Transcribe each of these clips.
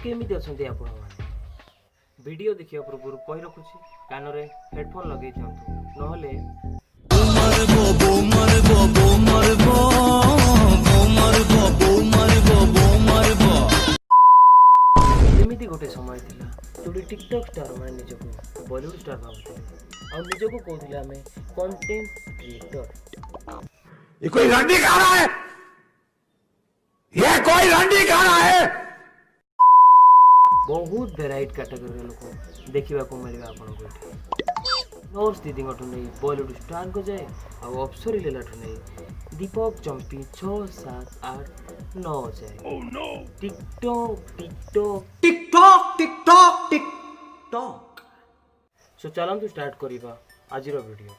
केमी अच्छा आपण वीडियो देखिया पूर्व कही रखुची कान रे हेडफोन लगे नहले एमती गोटे समय थिला जोटी टिकटॉक स्टार माने निजको बॉलीवुड स्टार भाबुଥିଲେ आ निजको कहउଥିଲେ हमें कंटेंट क्रिएटर। ये कोई रंडी खा रहा है, ये कोई रंडी खा रहा है। बहुत वेराइट कैटेगरी लोक देखा मिले आपको नर्स दीदी नहीं बॉलीवुड स्टार को जाए और अप्सरी लीला नहीं दीपक चंपी 6 7 8 9 जाए TikTok TikTok TikTok TikTok TikTok. So चलतु स्टार्ट करिबा आज वीडियो।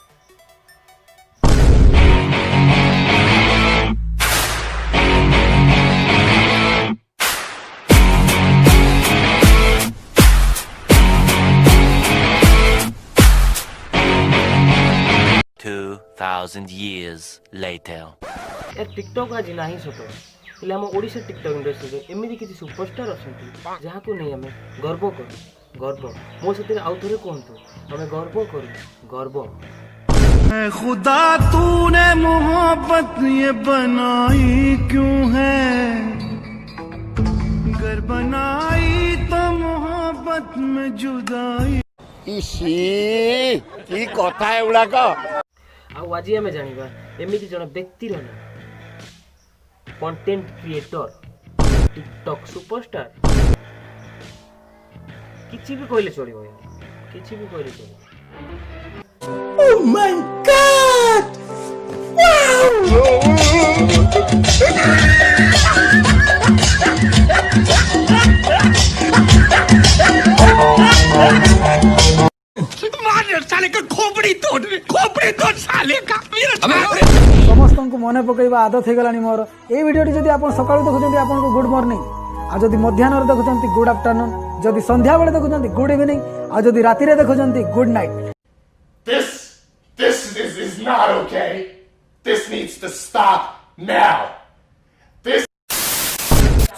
2000 years later यार टिकटॉक आज नहीं सत हेल्ले आम ओडिशा टिकटॉक इंडस्ट्री एमती किसी सुपरस्टार अच्छा जहाँ को नहीं आम गर्व करूँ गर्व मो से आउ थे कहतु आम गर्व करूँ गर्व। खुदा तूने मोहब्बत ये बनाई क्यों है, अगर बनाई तो मोहब्बत में जुदाई। इसी की कथा है उड़ा का आज आम जाना एमती जन व्यक्तिर ना कंटेंट क्रिएटर टिकटॉक सुपरस्टार किसी भी कहले चलो यार किसी भी कहले चलो। Oh my God! साले का खोपड़ी तोड़ साले का समस्त को मन पकड़ा आदत हो गलानी मोर ये वीडियो जदि आप सकाळु देखुछन्ती आपन को गुड मॉर्निंग आ जदि मध्याह्न देखुछन्ती गुड आफ्टरनून जदि संध्या बेले देखुछन्ती गुड इवनिंग आ जदि राति रे देखुछन्ती good night. This is not okay. This needs to stop now. This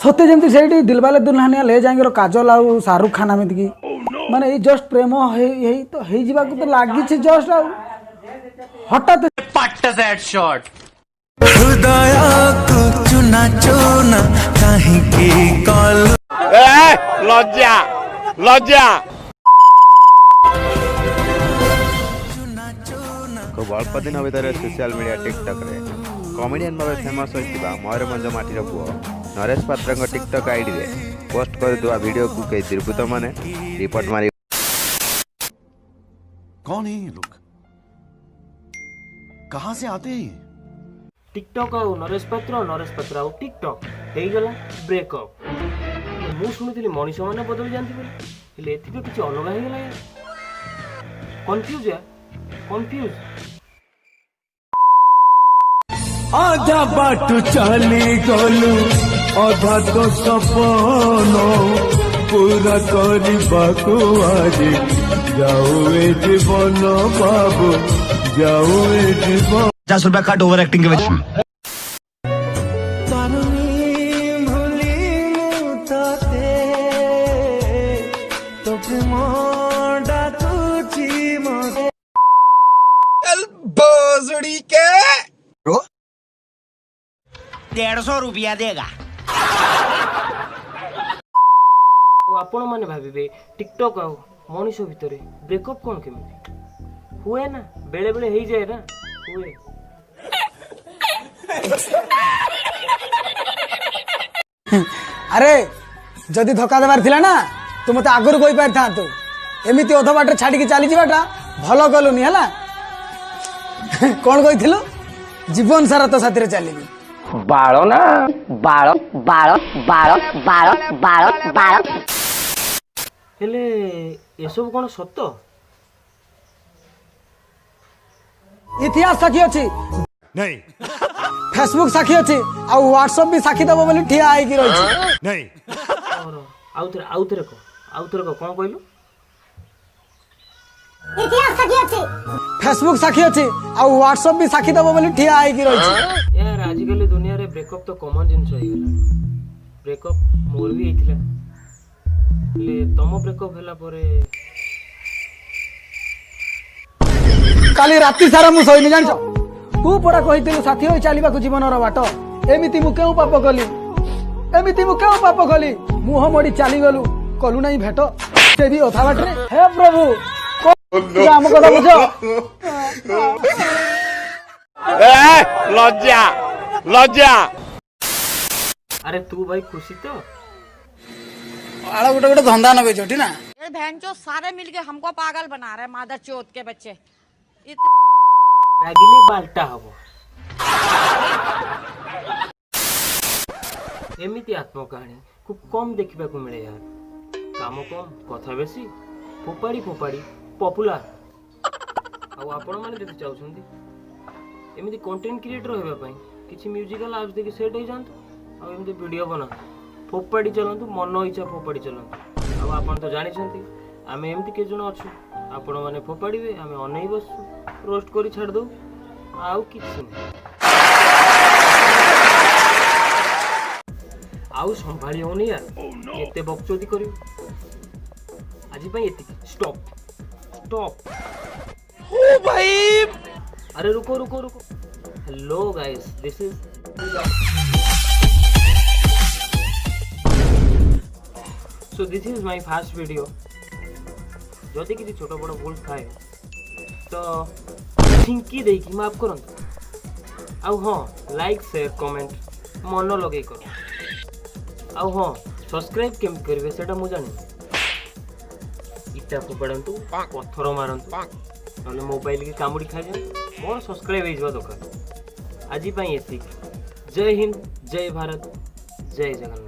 सत्य जमती सेठी दिलवाले दुल्हनिया ले जाएंगे काजल आउ शाहरुख खान आमित की माने ये जस्ट प्रेम हे तो हे जीवा को तो लागी छे जस्ट आउ हठात पट दैट शॉट हृदय को चुना चुना कहीं की कॉल लज्जा लज्जा खूब अल्प दिन भर सोशल मीडिया टिकटॉक रे कॉमेडियन भाव फेमस होता मयूरभंज माटीर पुओ नरेश पात्र टिकटॉक आईडी रे पोस्ट कर वीडियो को कई दुर्बृत्त माने रिपोर्ट मारी। कौन है ये लोग, कहां से आते हैं? टिकटॉक आउ नरेश पात्र आउ टिकटॉक हो गला ब्रेकअप मु शुणी मनीष मैंने बदल जाती एथि किसी अलग हो गला यार कंफ्यूज यार कंफ्यूज। आधा बाट चली गलु अधा तो सपनो पूरा करबाको आज जाऊ ए जीवन बाबू जाऊ ए जीवन 50 रुपया कट ओवर एक्टिंग के वजह बोजड़ी के 150 रुपया देगा। आपण माने भाबिबे टिकटॉक आउ मनीष भितर ब्रेकअप कौन केमी हुए ना बेले बेले हो जाए ना हुए। अरे जदि धक्का देवार थिला ना तू मते आगुर कोइ पार था तू एमिति अध बाट छाडी के चली जीवाटा भलो कलुनी हला कौन कहिथिलो जीवन सारा तो साथी रे चलीबी बाळो ना बाळो बाळो बाळो बाळो बाळो बाळो हेले ये सब कोन सत्य इतिहास साखी अछि नहीं फेसबुक साखी अछि आ व्हाट्सएप भी साखी दबो बोली ठिया आइ की रहि छी नहीं और आउतरे को कोन कहलु इतिहास साखी अछि फेसबुक साखी अछि आ व्हाट्सएप भी साखी दबो बोली ठिया आइ की रहि छी। यार आजिकल दुनिया रे ब्रेकअप तो कॉमन जिंस हो गला ब्रेकअप मोर भी हेतिला ହେଲେ ତମ ବ୍ରେକଅପ୍ ହେଲା ପରେ କାଲି ରାତି ସାରା ମୁଁ ଶୋଇନି ଜାଣିଛ। ତୁ ପରା କହିଥିଲୁ ସାଥୀ ହୋଇ ଚାଲିବାକୁ ଜୀବନର ବାଟ। ଏମିତି ମୁଁ କେଉଁ ପାପ କଲି, ଏମିତି ମୁଁ କେଉଁ ପାପ କଲି? ମୁହଁ ମୋଡି ଚାଲିଗଲୁ, କଲୁ ନାହିଁ ଭେଟ ସେ ବି ଅଧା ବାଟରେ। ହେ ପ୍ରଭୁ ଆମ କଥା ବୁଝ। लज्जा लज्जा ଆରେ ତୁ ଭାଇ ଖୁସି ତ? ଆଳ ଗୋଟେ ଗୋଟେ ଧନ୍ଦା ନଗେଇଛ ଠିକ ନା। ये बहन चो सारे मिलके हमको पागल बना रहे हैं मादर चोत के बच्चे। ରାଗିଲେ ବାଲ୍ଟା ହବ। ଏମିତି ଆତ୍ମକାହାଣୀ ଖୁବ୍ କମ୍ ଦେଖିବାକୁ ମିଳେ ୟାର। କାମ କମ୍ କଥା ବେଶୀ, ଫୋପାଡ଼ି ଫୋପାଡ଼ି ପପୁଲାର। ଆଉ ଆପଣମାନେ ଯଦି ଚାହୁଁଛନ୍ତି ଏମିତି କଣ୍ଟେଣ୍ଟ କ୍ରିଏଟର ହେବା ପାଇଁ କିଛି ମ୍ୟୁଜିକାଲ ଆପ୍ସ ଦେଖି ସେଟ୍ ହେଇଯାଆନ୍ତୁ ଆଉ ଏମିତି ଭିଡ଼ିଓ ବନାନ୍ତୁ, ଫୋପାଡ଼ି ଚାଲନ୍ତୁ, ମନ ଇଚ୍ଛା ଫୋପାଡ଼ି ଚାଲନ୍ତୁ। ଆଉ ଆପଣ ତ ଜାଣିଛନ୍ତି ଆମେ ଏମିତି କେତେ ଜଣ ଅଛୁ, ଆପଣମାନେ ଫୋପାଡ଼ିବେ ଆମେ ଅନେଇ ବସଛୁ, ରୋଷ୍ଟ କରି ଛାଡ଼ିଦେଉ, ଆଉ କିଛି ନାହିଁ। ଆଉ ସମ୍ଭାଳି ହଉନି ୟାର, କେତେ ବକଚୋଦି କରିବୁ। ଆଜି ପାଇଁ ଏତିକି, ଷ୍ଟପ୍ ଷ୍ଟପ୍। अरे रुको रुको रुको। Hello guys, this is so this is my first video. जदि किसी छोट बड़ भूल थाए तो छिंकी देकी माफ करंतु। आउ हाँ लाइक शेयर कमेंट मन लगे कर। आउ हाँ सब्सक्राइब केमती करेंगे सेटा मु जानी। इटा फोपाड़ू पत्थर मारंतु ना मोबाइल की कामुड़ी खाई जाए मोर सब्सक्राइब हो दरकार। आज एतिक। जय हिंद, जय भारत, जय जगन्नाथ।